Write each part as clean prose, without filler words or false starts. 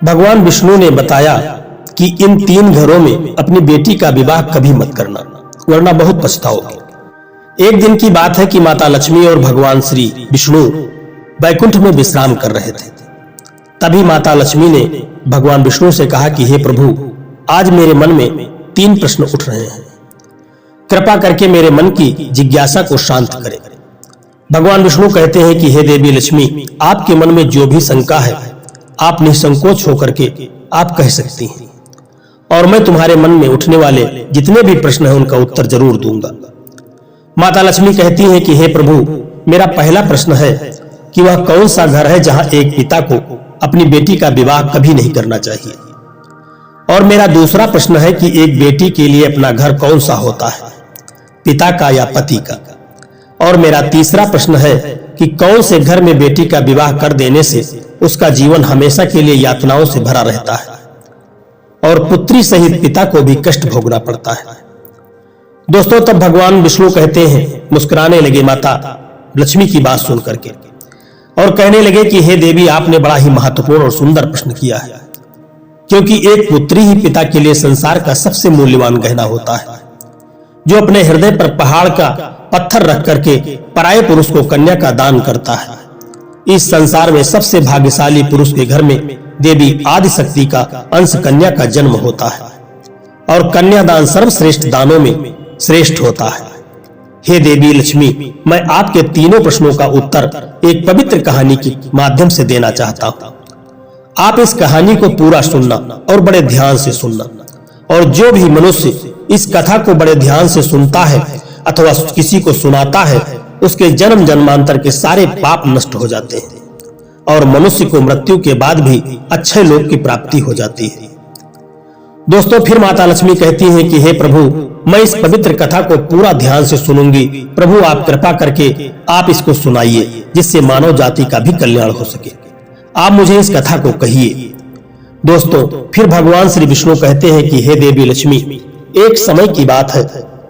भगवान विष्णु ने बताया कि इन 3 घरों में अपनी बेटी का विवाह कभी मत करना, वरना बहुत पछताओगे। एक दिन की बात है कि माता लक्ष्मी और भगवान श्री विष्णु वैकुंठ में विश्राम कर रहे थे। तभी माता लक्ष्मी ने भगवान विष्णु से कहा कि हे प्रभु, आज मेरे मन में 3 प्रश्न उठ रहे हैं, कृपा करके मेरे मन की जिज्ञासा को शांत करें। भगवान विष्णु कहते हैं कि हे देवी लक्ष्मी, आपके मन में जो भी शंका है आप निसंकोच होकर के आप कह सकती हैं, और मैं तुम्हारे मन में उठने वाले जितने भी प्रश्न हैं उनका उत्तर जरूर दूंगा। माता लक्ष्मी कहती हैं कि हे प्रभु, मेरा पहला प्रश्न है कि वह कौन सा घर है जहां एक पिता को अपनी बेटी का विवाह कभी नहीं करना चाहिए, और मेरा दूसरा प्रश्न है कि एक बेटी के लिए अपना घर कौन सा होता है, पिता का या पति का, और मेरा तीसरा प्रश्न है कि कौन से घर में बेटी का विवाह कर देने से उसका जीवन हमेशा के लिए यातनाओं से भरा रहता है और पुत्री सहित पिता को भी कष्ट भोगना पड़ता है। दोस्तों, तब भगवान विष्णु कहते हैं, मुस्कुराने लगे माता लक्ष्मी की बात सुन करके, और कहने लगे कि हे देवी, आपने बड़ा ही महत्वपूर्ण और सुंदर प्रश्न किया है, क्योंकि एक पुत्री ही पिता के लिए संसार का सबसे मूल्यवान गहना होता है, जो अपने हृदय पर पहाड़ का पत्थर रख करके पराये पुरुष को कन्या का दान करता है। इस संसार में सबसे भाग्यशाली पुरुष के घर में देवी आदि शक्ति का अंश कन्या का जन्म होता है, और कन्यादान सर्वश्रेष्ठ दानों में श्रेष्ठ होता है। हे देवी लक्ष्मी, मैं आपके तीनों प्रश्नों का उत्तर एक पवित्र कहानी के माध्यम से देना चाहता हूँ। आप इस कहानी को पूरा सुनना और बड़े ध्यान से सुनना, और जो भी मनुष्य इस कथा को बड़े ध्यान से सुनता है अथवा किसी को सुनाता है, उसके जन्म जन्मांतर के सारे पाप नष्ट हो जाते हैं और मनुष्य को मृत्यु के बाद भी अच्छे लोक की प्राप्ति हो जाती है। दोस्तों, फिर माता लक्ष्मी कहती हैं कि हे प्रभु, मैं इस पवित्र कथा को पूरा ध्यान से सुनूंगी। प्रभु, आप कृपा करके आप इसको सुनाइए, जिससे मानव जाति का भी कल्याण हो सके। आप मुझे इस कथा को कहिए। दोस्तों, फिर भगवान श्री विष्णु कहते हैं कि हे देवी लक्ष्मी, एक समय की बात है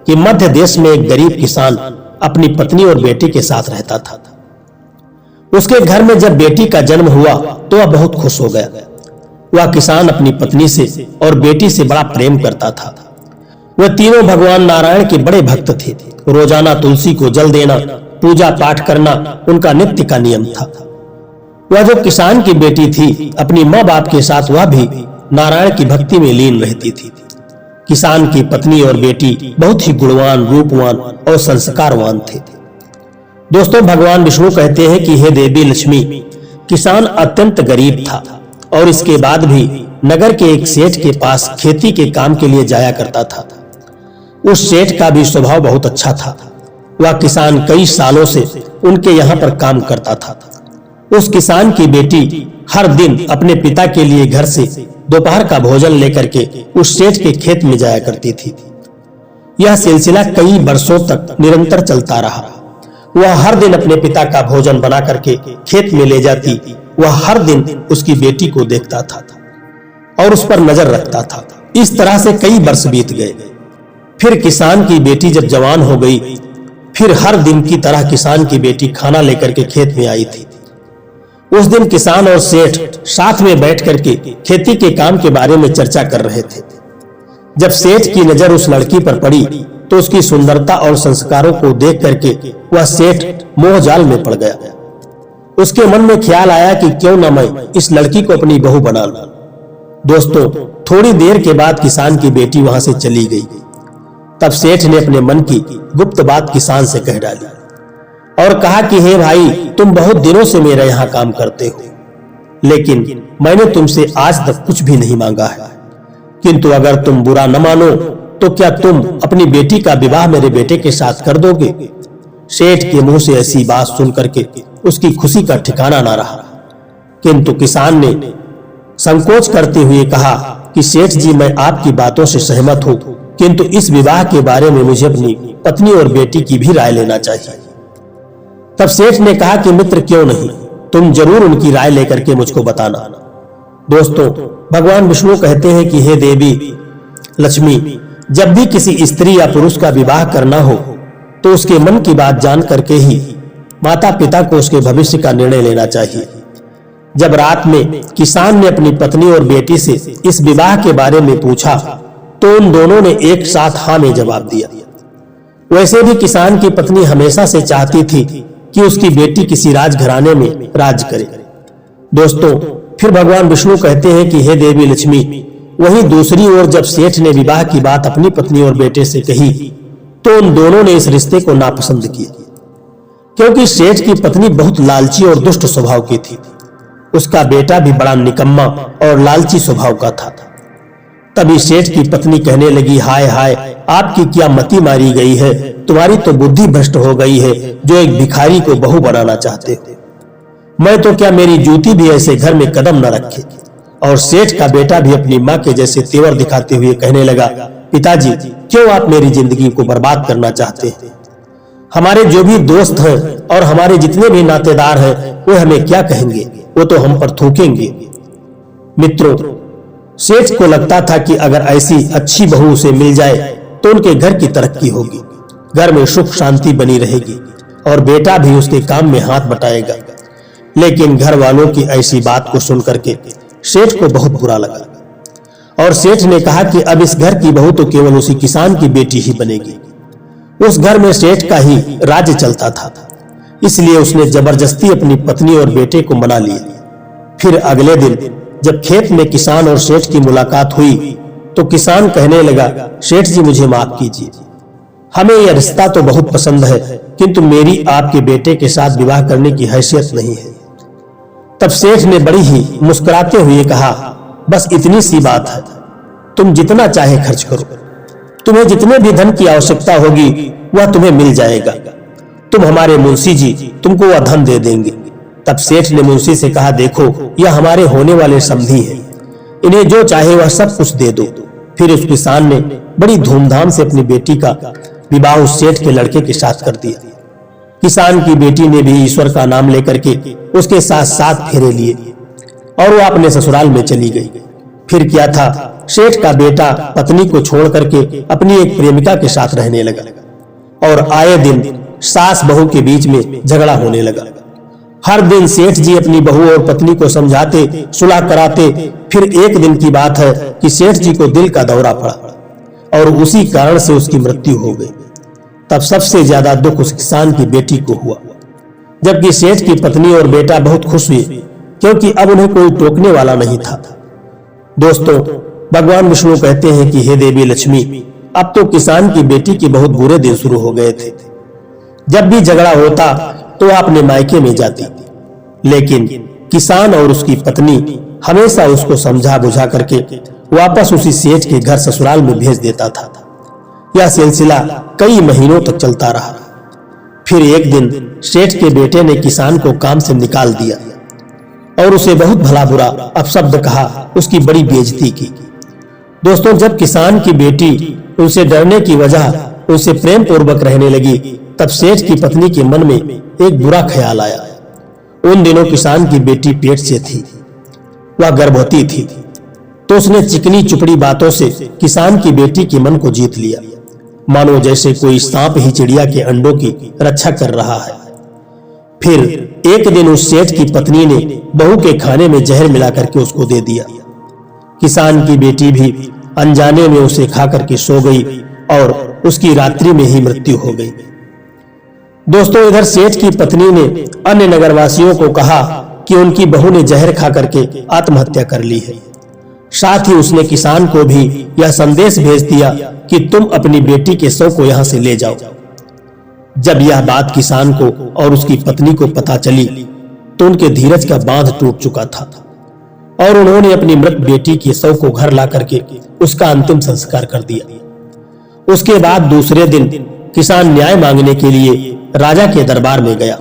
कि मध्य देश में एक गरीब किसान अपनी पत्नी और बेटी के साथ रहता था। उसके घर में जब बेटी का जन्म हुआ तो वह बहुत खुश हो गया। वह किसान अपनी पत्नी से और बेटी से बड़ा प्रेम करता था। वह तीनों भगवान नारायण के बड़े भक्त थे। रोजाना तुलसी को जल देना, पूजा पाठ करना उनका नित्य का नियम था। वह जो किसान की बेटी थी, अपनी माँ बाप के साथ वह भी नारायण की भक्ति में लीन रहती थी। किसान की पत्नी और बेटी बहुत ही गुणवान, रूपवान और संस्कारवान थे। दोस्तों, भगवान विष्णु कहते हैं कि हे देवी लक्ष्मी, किसान अत्यंत गरीब था और इसके बाद भी नगर के एक सेठ के पास खेती के काम के लिए जाया करता था। उस सेठ का भी स्वभाव बहुत अच्छा था। वह किसान कई सालों से उनके यहाँ पर काम करता था। उस किसान की बेटी हर दिन अपने पिता के लिए घर से दोपहर का भोजन लेकर के उस सेठ के खेत में जाया करती थी। यह सिलसिला कई वर्षों तक निरंतर चलता रहा। वह हर दिन अपने पिता का भोजन बना करके खेत में ले जाती। वह हर दिन उसकी बेटी को देखता था और उस पर नजर रखता था। इस तरह से कई वर्ष बीत गए। फिर किसान की बेटी जब जवान हो गई, फिर हर दिन की तरह किसान की बेटी खाना लेकर के खेत में आई थी। उस दिन किसान और सेठ साथ में बैठ करके खेती के काम के बारे में चर्चा कर रहे थे। जब सेठ की नजर उस लड़की पर पड़ी तो उसकी सुंदरता और संस्कारों को देख करके वह सेठ मोहजाल में पड़ गया। उसके मन में ख्याल आया कि क्यों न मैं इस लड़की को अपनी बहू बना लूं। दोस्तों, थोड़ी देर के बाद किसान की बेटी वहां से चली गई। तब सेठ ने अपने मन की गुप्त बात किसान से कह डाली और कहा कि हे भाई, तुम बहुत दिनों से मेरे यहाँ काम करते हो, लेकिन मैंने तुमसे आज तक कुछ भी नहीं मांगा है। किंतु अगर तुम बुरा न मानो तो क्या तुम अपनी बेटी का विवाह मेरे बेटे के साथ कर दोगे? सेठ के मुंह से ऐसी बात सुन करके उसकी खुशी का ठिकाना ना रहा। किंतु किसान ने संकोच करते हुए कहा कि सेठ जी, मैं आपकी बातों से सहमत हूँ, किंतु इस विवाह के बारे में मुझे अपनी पत्नी और बेटी की भी राय लेना चाहिए। तब सेठ ने कहा कि मित्र, क्यों नहीं, तुम जरूर उनकी राय लेकर के मुझको बताना। दोस्तों, भगवान विष्णु कहते हैं कि हे देवी लक्ष्मी, जब भी किसी स्त्री या पुरुष का विवाह करना हो तो उसके मन की बात जान करके ही माता पिता को उसके भविष्य का निर्णय लेना चाहिए। जब रात में किसान ने अपनी पत्नी और बेटी से इस विवाह के बारे में पूछा तो उन दोनों ने एक साथ हाँ में जवाब दिया। वैसे भी किसान की पत्नी हमेशा से चाहती थी कि उसकी बेटी किसी राजघराने में राज करे। दोस्तों, फिर भगवान विष्णु कहते हैं कि हे देवी लक्ष्मी, वहीं दूसरी ओर जब सेठ ने विवाह की बात अपनी पत्नी और बेटे से कही तो उन दोनों ने इस रिश्ते को नापसंद किया, क्योंकि सेठ की पत्नी बहुत लालची और दुष्ट स्वभाव की थी। उसका बेटा भी बड़ा निकम्मा और लालची स्वभाव का था। तभी सेठ की पत्नी कहने लगी, हाय हाय, आपकी क्या मति मारी गई है, तुम्हारी तो बुद्धि भ्रष्ट हो गई है जो एक भिखारी को बहू बनाना चाहते हो। मैं तो क्या, मेरी जूती भी ऐसे घर में कदम न रखे। और सेठ का बेटा भी अपनी माँ के जैसे तेवर दिखाते हुए कहने लगा, पिताजी, क्यों आप मेरी जिंदगी को बर्बाद करना चाहते हैं? हमारे जो भी दोस्त हैं और हमारे जितने भी नातेदार हैं वे हमें क्या कहेंगे, वो तो हम पर थूकेंगे। मित्रों, सेठ को लगता था कि अगर ऐसी अच्छी बहू उसे मिल जाए तो उनके घर की तरक्की होगी, घर में सुख शांति बनी रहेगी और बेटा भी उसके काम में हाथ बटाएगा। लेकिन घर वालों की ऐसी बात को सुनकर के सेठ को बहुत बुरा लगा और सेठ ने कहा कि अब इस घर की बहू तो केवल उसी किसान की बेटी ही बनेगी। उस घर में सेठ का ही राज्य चलता था, इसलिए उसने जबरदस्ती अपनी पत्नी और बेटे को मना लिया। फिर अगले दिन जब खेत में किसान और सेठ की मुलाकात हुई तो किसान कहने लगा, सेठ जी, मुझे माफ कीजिए, हमें यह रिश्ता तो बहुत पसंद है, किंतु मेरी आपके बेटे के साथ विवाह करने की हैसियत नहीं है। तब सेठ ने बड़ी ही मुस्कुराते हुए कहा, बस इतनी सी बात है, तुम जितना चाहे खर्च करो, तुम्हें जितने भी धन की आवश्यकता होगी वह तुम्हें मिल जाएगा, तुम हमारे मुंशी जी तुमको वह धन दे देंगे। तब सेठ ने मुंशी से कहा, देखो, यह हमारे होने वाले समधी हैं, इन्हें जो चाहे वह सब कुछ दे दो। फिर उस किसान ने बड़ी धूमधाम से अपनी बेटी का विवाह उस सेठ के लड़के के साथ कर दिया। किसान की बेटी ने भी ईश्वर का नाम लेकर के उसके साथ 7 फेरे लिए और वो अपने ससुराल में चली गई। फिर क्या था, सेठ का बेटा पत्नी को छोड़ करके अपनी एक प्रेमिका के साथ रहने लगा और आए दिन सास बहू के बीच में झगड़ा होने लगा। हर दिन सेठ जी अपनी बहू और पत्नी को समझाते, सुलह कराते। फिर एक दिन की बात है कि सेठ जी को दिल का दौरा पड़ा और उसी कारण से उसकी मृत्यु हो गई। तब सबसे ज्यादा दुख उस किसान की बेटी को हुआ, जबकि सेठ की पत्नी और बेटा बहुत खुश हुए, क्योंकि अब उन्हें कोई टोकने वाला नहीं था। दोस्तों, भगवान विष्णु कहते हैं कि हे देवी लक्ष्मी, अब तो किसान की बेटी के बहुत बुरे दिन शुरू हो गए थे। जब भी झगड़ा होता तो अपने मायके में जाती, लेकिन किसान और उसकी पत्नी हमेशा उसको समझा बुझा करके वापस उसी सेठ के घर ससुराल में भेज देता था। यह सिलसिला कई महीनों तक चलता रहा। फिर एक दिन सेठ के बेटे ने किसान को काम से निकाल दिया और उसे बहुत भला बुरा अपशब्द कहा, उसकी बड़ी बेइज्जती की। दोस्तों, जब किसान की बेटी उनसे डरने की वजह उनसे प्रेम पूर्वक रहने लगी, तब सेठ की पत्नी के मन में एक बुरा ख्याल आया। उन दिनों किसान की बेटी पेट से थी, वह गर्भवती थी, तो उसने चिकनी चुपड़ी बातों से किसान की बेटी के मन को जीत लिया, मानो जैसे कोई सांप ही चिड़िया के अंडों की रक्षा कर रहा है। फिर एक दिन उस सेठ की पत्नी ने बहू के खाने में जहर मिला करके उसको दे दिया। किसान की बेटी भी अनजाने में उसे खा करके सो गई और उसकी रात्रि में ही मृत्यु हो गई। दोस्तों, इधर सेठ की पत्नी ने अन्य नगरवासियों को कहा कि उनकी बहू ने जहर खा करके आत्महत्या कर ली है। साथ ही उसने किसान को भी यह संदेश भेज दिया कि तुम अपनी बेटी के शव को यहां से ले जाओ। जब यह बात किसान को और उसकी पत्नी को पता चली तो उनके धीरज का बांध टूट चुका था और उन्होंने अपनी मृत बेटी के शव को घर ला करके उसका अंतिम संस्कार कर दिया। उसके बाद दूसरे दिन किसान न्याय मांगने के लिए राजा के दरबार में गया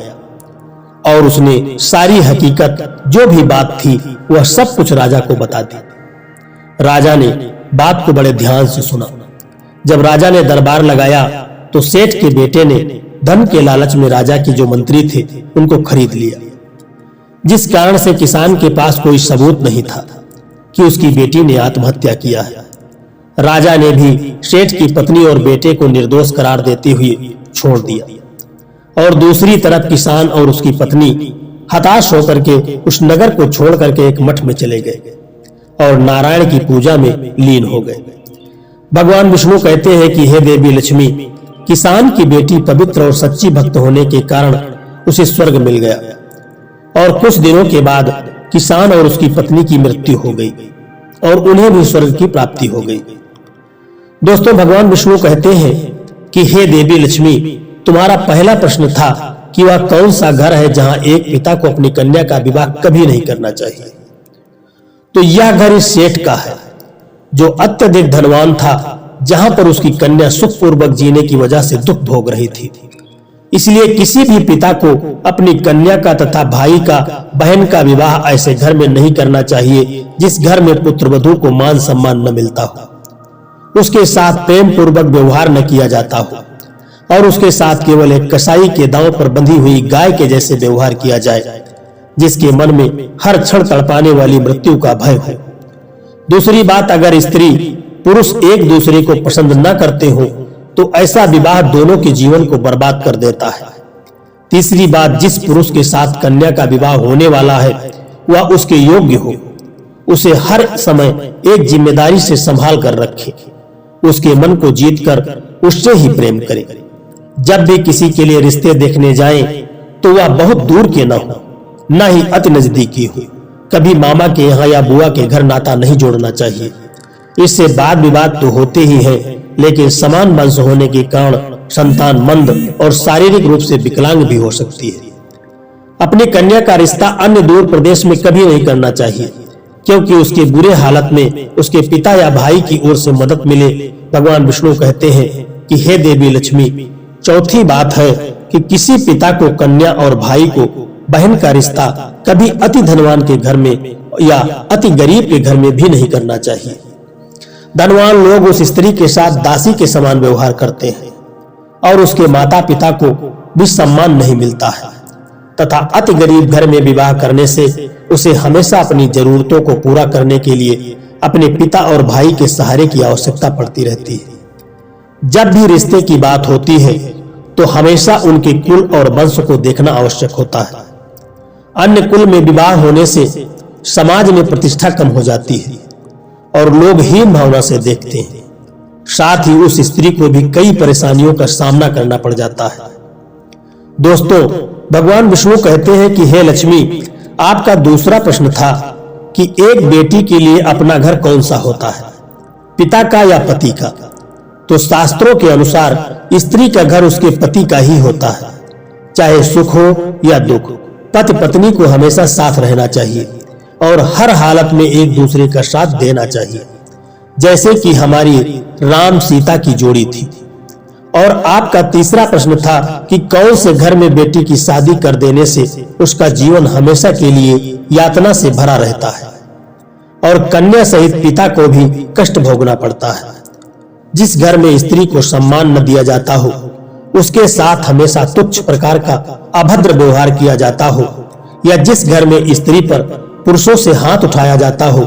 और उसने सारी हकीकत जो भी बात थी वह सब कुछ राजा को बता दी। राजा ने बात को बड़े ध्यान से सुना। जब राजा ने दरबार लगाया तो सेठ के बेटे ने धन के लालच में राजा के जो मंत्री थे उनको खरीद लिया, जिस कारण से किसान के पास कोई सबूत नहीं था कि उसकी बेटी ने आत्महत्या किया है। राजा ने भी सेठ की पत्नी और बेटे को निर्दोष करार देते हुए छोड़ दिया और दूसरी तरफ किसान और उसकी पत्नी हताश होकर के उस नगर को छोड़ करके एक मठ में चले गए और नारायण की पूजा में लीन हो गए। भगवान विष्णु कहते हैं कि हे देवी लक्ष्मी, किसान की बेटी पवित्र और सच्ची भक्त होने के कारण उसे स्वर्ग मिल गया और कुछ दिनों के बाद किसान और उसकी पत्नी की मृत्यु हो गई और उन्हें भी स्वर्ग की प्राप्ति हो गई। दोस्तों, भगवान विष्णु कहते हैं कि हे देवी लक्ष्मी, तुम्हारा पहला प्रश्न था कि वह कौन सा घर है जहां एक पिता को अपनी कन्या का विवाह कभी नहीं करना चाहिए। तो यह घर इस सेठ का है जो अत्यधिक धनवान था, जहां पर उसकी कन्या सुखपूर्वक जीने की वजह से दुख भोग रही थी। इसलिए किसी भी पिता को अपनी कन्या का तथा भाई का, बहन का विवाह ऐसे घर में नहीं करना चाहिए जिस घर में पुत्रवधू को मान सम्मान न मिलता हो, उसके साथ प्रेम पूर्वक व्यवहार न किया जाता हो और उसके साथ केवल एक कसाई के दांव पर बंधी हुई गाय के जैसे व्यवहार किया जाए, जिसके मन में हर क्षण तड़पाने वाली मृत्यु का भय हो। दूसरी बात, अगर स्त्री पुरुष एक दूसरे को पसंद न करते हो तो ऐसा विवाह दोनों के जीवन को बर्बाद कर देता है। तीसरी बात, जिस पुरुष के साथ कन्या का विवाह होने वाला है वह उसके योग्य हो, उसे हर समय एक जिम्मेदारी से संभाल कर रखे, उसके मन को जीतकर उससे ही प्रेम करे। जब भी किसी के लिए रिश्ते देखने जाएं तो वह बहुत दूर के न हो, न ही अति नजदीकी हो। कभी मामा के यहाँ या बुआ के घर नाता नहीं जोड़ना चाहिए। इससे वाद विवाद तो होते ही हैं, लेकिन समान वंश होने के कारण संतान मंद और शारीरिक रूप से विकलांग भी हो सकती है। अपनी कन्या का रिश्ता अन्य दूर प्रदेश में कभी नहीं करना चाहिए, क्योंकि उसके बुरे हालत में उसके पिता या भाई की ओर से मदद मिले। भगवान विष्णु कहते हैं कि हे देवी लक्ष्मी, चौथी बात है कि किसी पिता को कन्या और भाई को बहन का रिश्ता कभी अति धनवान के घर में या अति गरीब के घर में भी नहीं करना चाहिए। धनवान लोग उस स्त्री के साथ दासी के समान व्यवहार करते हैं और उसके माता पिता को भी सम्मान नहीं मिलता है, तथा अति गरीब घर में विवाह करने से उसे हमेशा अपनी जरूरतों को पूरा करने के लिए अपने पिता और भाई के सहारे की आवश्यकता पड़ती रहती है। जब भी रिश्ते की बात होती है तो हमेशा उनके कुल और वंश को देखना आवश्यक होता है। अन्य कुल में विवाह होने से समाज में प्रतिष्ठा कम हो जाती है और लोग हीन भावना से देखते हैं। साथ ही उस स्त्री को भी कई परेशानियों का सामना करना पड़ जाता है। दोस्तों, भगवान विष्णु कहते हैं कि हे लक्ष्मी, आपका दूसरा प्रश्न था कि एक बेटी के लिए अपना घर कौन सा होता है, पिता का या पति का। तो शास्त्रों के अनुसार स्त्री का घर उसके पति का ही होता है। चाहे सुख हो या दुख, पति पत्नी को हमेशा साथ रहना चाहिए और हर हालत में एक दूसरे का साथ देना चाहिए, जैसे कि हमारी राम सीता की जोड़ी थी। और आपका तीसरा प्रश्न था कि कौन से घर में बेटी की शादी कर देने से उसका जीवन हमेशा के लिए यातना से भरा रहता है और कन्या सहित पिता को भी कष्ट भोगना पड़ता है। जिस घर में स्त्री को सम्मान न दिया जाता हो, उसके साथ हमेशा तुच्छ प्रकार का अभद्र व्यवहार किया जाता हो, या जिस घर में स्त्री पर पुरुषों से हाथ उठाया जाता हो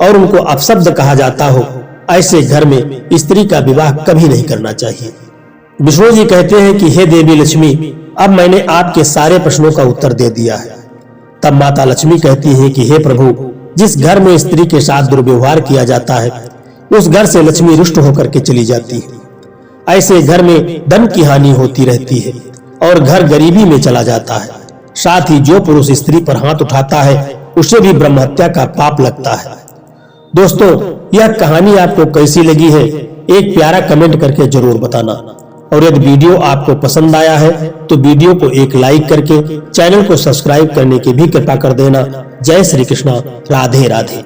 और उनको अपशब्द कहा जाता हो, ऐसे घर में स्त्री का विवाह कभी नहीं करना चाहिए। विष्णु जी कहते हैं कि हे देवी लक्ष्मी, अब मैंने आपके सारे प्रश्नों का उत्तर दे दिया है। तब माता लक्ष्मी कहती है कि हे प्रभु, जिस घर में स्त्री के साथ दुर्व्यवहार किया जाता है उस घर से लक्ष्मी रुष्ट होकर के चली जाती है। ऐसे घर में धन की हानि होती रहती है और घर गरीबी में चला जाता है। साथ ही जो पुरुष स्त्री पर हाथ उठाता है उसे भी ब्रह्म हत्या का पाप लगता है। दोस्तों, यह कहानी आपको कैसी लगी है एक प्यारा कमेंट करके जरूर बताना, और यदि वीडियो आपको पसंद आया है तो वीडियो को एक लाइक करके चैनल को सब्सक्राइब करने की भी कृपा कर देना। जय श्री कृष्णा, राधे राधे।